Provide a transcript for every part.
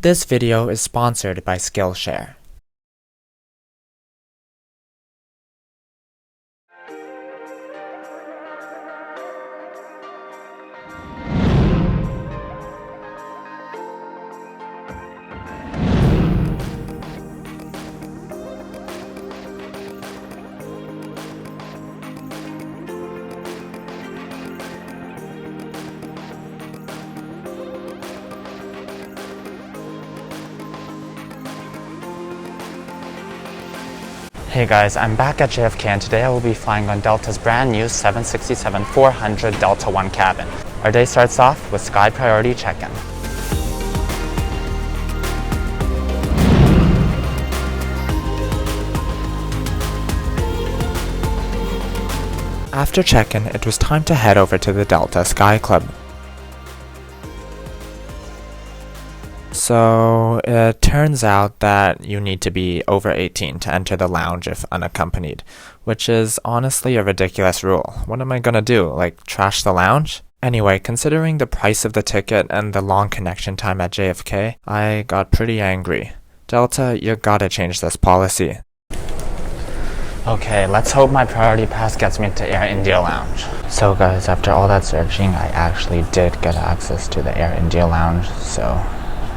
This video is sponsored by SkillShare. Hey guys, I'm back at JFK and today I will be flying on Delta's brand new 767-400 Delta One cabin. Our day starts off with Sky Priority check-in. After check-in, it was time to head over to the Delta SkyClub. So it turns out that you need to be over 18 to enter the lounge if unaccompanied, which is honestly a ridiculous rule. What am I gonna do, like trash the lounge? Anyway, considering the price of the ticket and the long connection time at JFK, I got pretty angry. Delta, you gotta change this policy. Okay, let's hope my priority pass gets me to Air India Lounge. So guys, after all that searching, I actually did get access to the Air India Lounge, so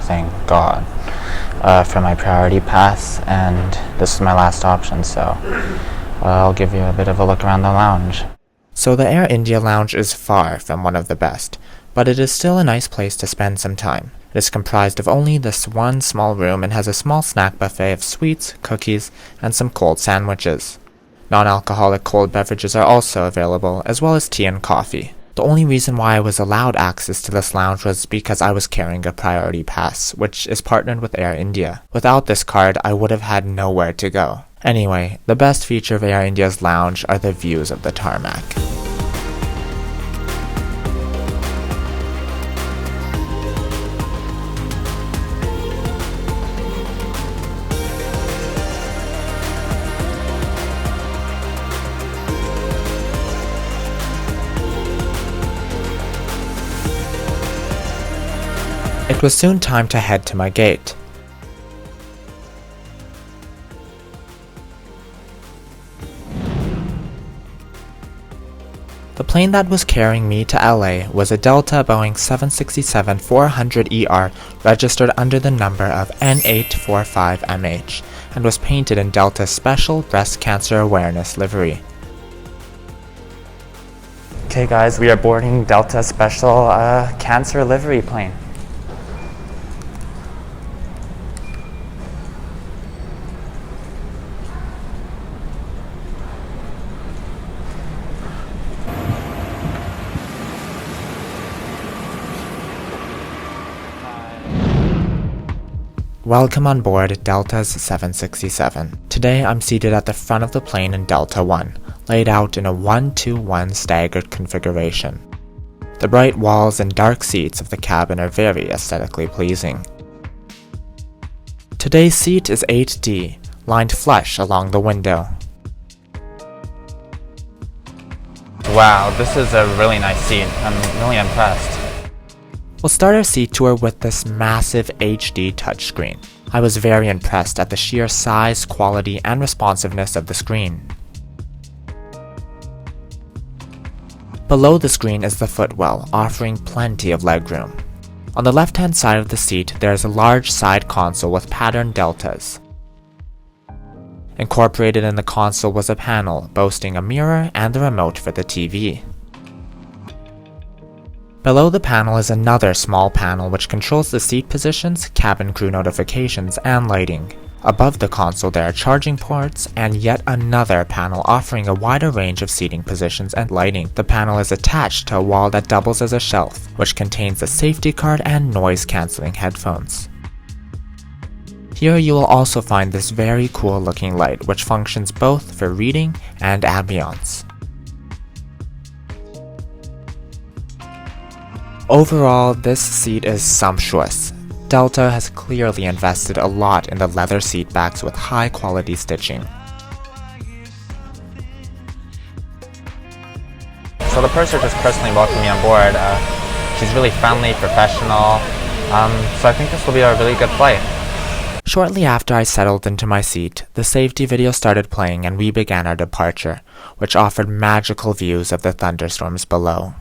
thank God for my priority pass, and this is my last option, so I'll give you a bit of a look around the lounge. So the Air India Lounge is far from one of the best, but it is still a nice place to spend some time. It is comprised of only this one small room and has a small snack buffet of sweets, cookies, and some cold sandwiches. Non-alcoholic cold beverages are also available, as well as tea and coffee. The only reason why I was allowed access to this lounge was because I was carrying a priority pass, which is partnered with Air India. Without this card, I would have had nowhere to go. Anyway, the best feature of Air India's lounge are the views of the tarmac. It was soon time to head to my gate. The plane that was carrying me to LA was a Delta Boeing 767-400ER registered under the number of N845MH and was painted in Delta's special breast cancer awareness livery. Okay guys, we are boarding Delta's special cancer livery plane. Welcome on board Delta's 767. Today I'm seated at the front of the plane in Delta One, laid out in a 1-2-1 staggered configuration. The bright walls and dark seats of the cabin are very aesthetically pleasing. Today's seat is 8D, lined flush along the window. Wow, this is a really nice seat. I'm really impressed. We'll start our seat tour with this massive HD touchscreen. I was very impressed at the sheer size, quality, and responsiveness of the screen. Below the screen is the footwell, offering plenty of legroom. On the left-hand side of the seat, there is a large side console with patterned deltas. Incorporated in the console was a panel boasting a mirror and the remote for the TV. Below the panel is another small panel which controls the seat positions, cabin crew notifications, and lighting. Above the console there are charging ports and yet another panel offering a wider range of seating positions and lighting. The panel is attached to a wall that doubles as a shelf, which contains a safety card and noise-canceling headphones. Here you will also find this very cool looking light which functions both for reading and ambiance. Overall, this seat is sumptuous. Delta has clearly invested a lot in the leather seat backs with high quality stitching. So the purser just personally welcomed me on board. She's really friendly, professional, So I think this will be a really good flight. Shortly after I settled into my seat, the safety video started playing and we began our departure, which offered magical views of the thunderstorms below.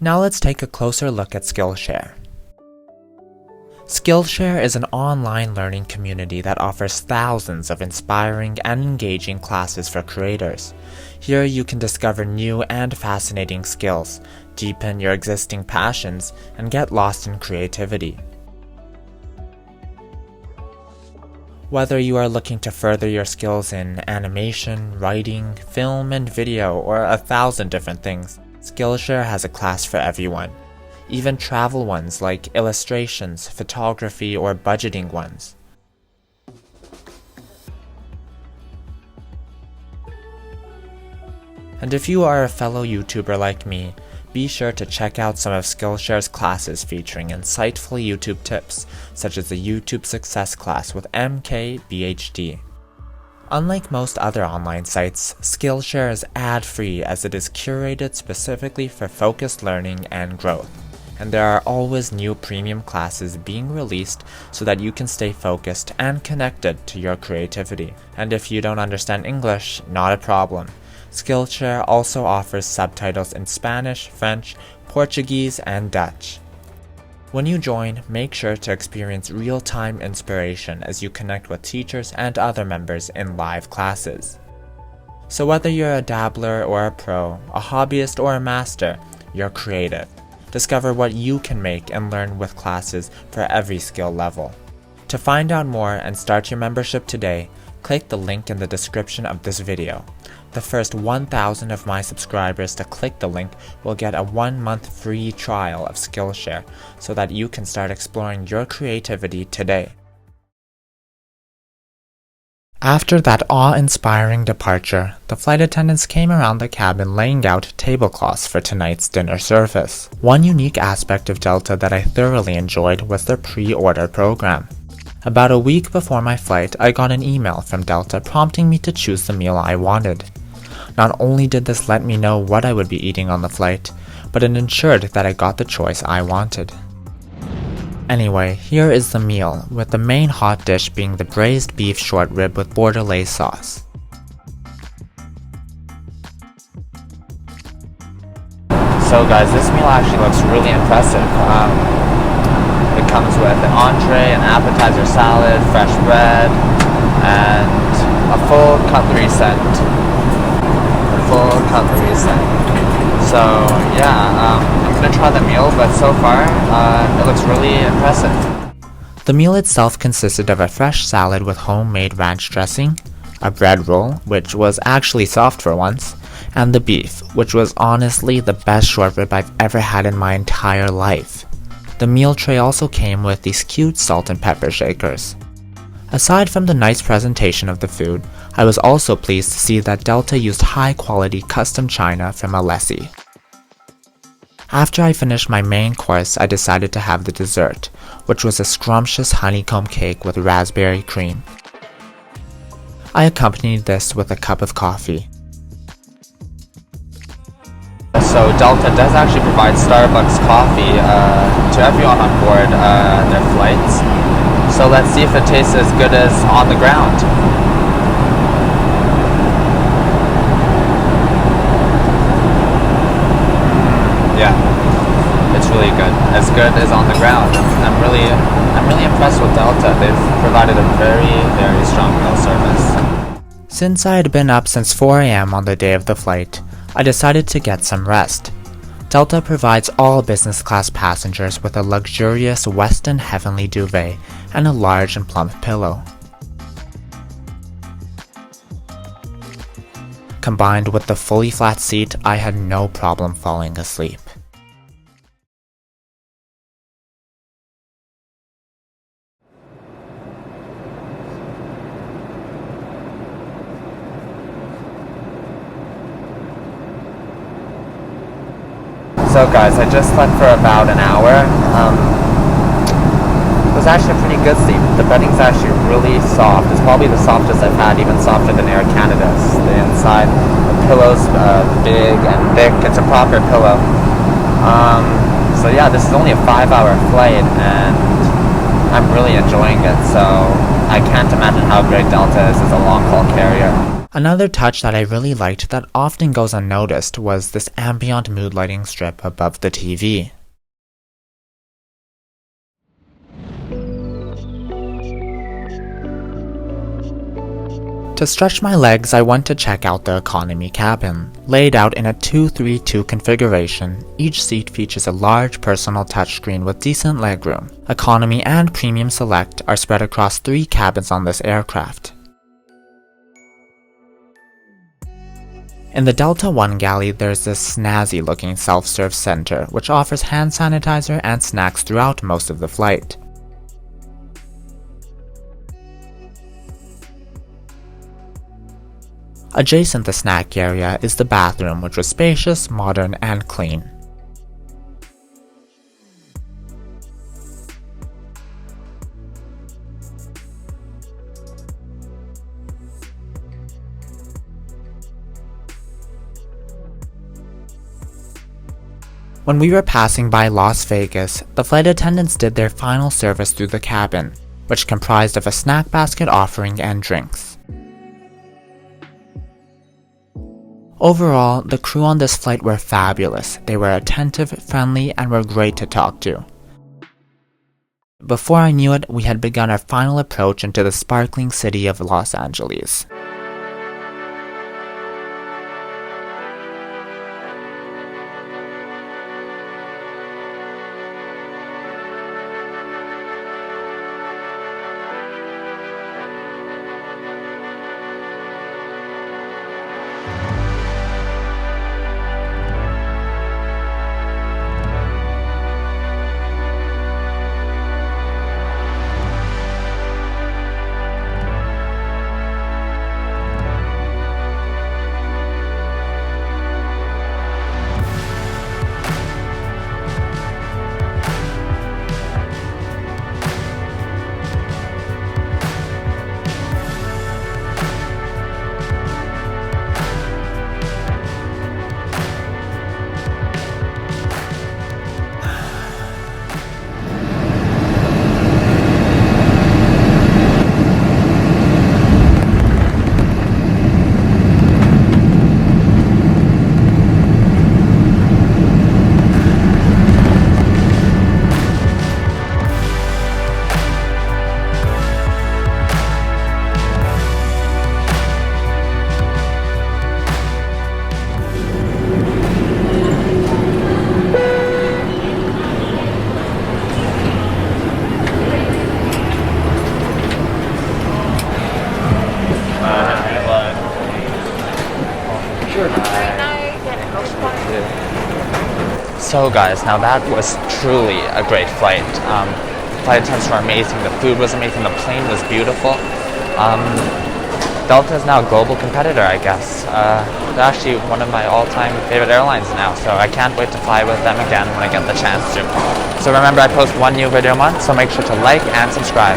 Now let's take a closer look at SkillShare. SkillShare is an online learning community that offers thousands of inspiring and engaging classes for creators. Here you can discover new and fascinating skills, deepen your existing passions, and get lost in creativity. Whether you are looking to further your skills in animation, writing, film, and video, or 1,000 different things, SkillShare has a class for everyone. Even travel ones like illustrations, photography, or budgeting ones. And if you are a fellow YouTuber like me, be sure to check out some of SkillShare's classes featuring insightful YouTube tips, such as the YouTube Success class with MKBHD. Unlike most other online sites, SkillShare is ad-free as it is curated specifically for focused learning and growth. And there are always new premium classes being released so that you can stay focused and connected to your creativity. And if you don't understand English, not a problem. SkillShare also offers subtitles in Spanish, French, Portuguese, and Dutch. When you join, make sure to experience real-time inspiration as you connect with teachers and other members in live classes. So whether you're a dabbler or a pro, a hobbyist or a master, you're creative. Discover what you can make and learn with classes for every skill level. To find out more and start your membership today, click the link in the description of this video. The first 1,000 of my subscribers to click the link will get a 1-month free trial of SkillShare so that you can start exploring your creativity today. After that awe-inspiring departure, the flight attendants came around the cabin laying out tablecloths for tonight's dinner service. One unique aspect of Delta that I thoroughly enjoyed was their pre-order program. About a week before my flight, I got an email from Delta prompting me to choose the meal I wanted. Not only did this let me know what I would be eating on the flight, but it ensured that I got the choice I wanted. Anyway, here is the meal, with the main hot dish being the braised beef short rib with bordelaise sauce. So guys, this meal actually looks really impressive. It comes with an entree, an appetizer salad, fresh bread, and a full cutlery set. So yeah, I'm gonna try the meal, but so far it looks really impressive. The meal itself consisted of a fresh salad with homemade ranch dressing, a bread roll, which was actually soft for once, and the beef, which was honestly the best short rib I've ever had in my entire life. The meal tray also came with these cute salt and pepper shakers. Aside from the nice presentation of the food, I was also pleased to see that Delta used high-quality custom china from Alessi. After I finished my main course, I decided to have the dessert, which was a scrumptious honeycomb cake with raspberry cream. I accompanied this with a cup of coffee. So Delta does actually provide Starbucks coffee to everyone on board their flights. So let's see if it tastes as good as on the ground. Yeah, it's really good. As good as on the ground. I'm really impressed with Delta. They've provided a very strong meal service. Since I had been up since 4 AM on the day of the flight, I decided to get some rest. Delta provides all business class passengers with a luxurious Weston Heavenly duvet and a large and plump pillow. Combined with the fully flat seat, I had no problem falling asleep. So guys, I just slept for about an hour. It was actually a pretty good sleep. The bedding's actually really soft. It's probably the softest I've had, even softer than Air Canada's. The inside, the pillow's big and thick. It's a proper pillow. So yeah, this is only a 5-hour flight and I'm really enjoying it. So I can't imagine how great Delta is as a long-haul carrier. Another touch that I really liked that often goes unnoticed was this ambient mood lighting strip above the TV. To stretch my legs, I went to check out the economy cabin. Laid out in a 2-3-2 configuration, each seat features a large personal touchscreen with decent legroom. Economy and Premium Select are spread across 3 cabins on this aircraft. In the Delta One galley, there's this snazzy looking self-serve center which offers hand sanitizer and snacks throughout most of the flight. Adjacent the snack area is the bathroom, which was spacious, modern, and clean. When we were passing by Las Vegas, the flight attendants did their final service through the cabin, which comprised of a snack basket offering and drinks. Overall, the crew on this flight were fabulous. They were attentive, friendly, and were great to talk to. Before I knew it, we had begun our final approach into the sparkling city of Los Angeles. So guys, now that was truly a great flight. Flight attendants were amazing, the food was amazing, the plane was beautiful. Delta is now a global competitor, I guess. They're actually one of my all-time favorite airlines now, so I can't wait to fly with them again when I get the chance to. So remember, I post one new video a month, so make sure to like and subscribe.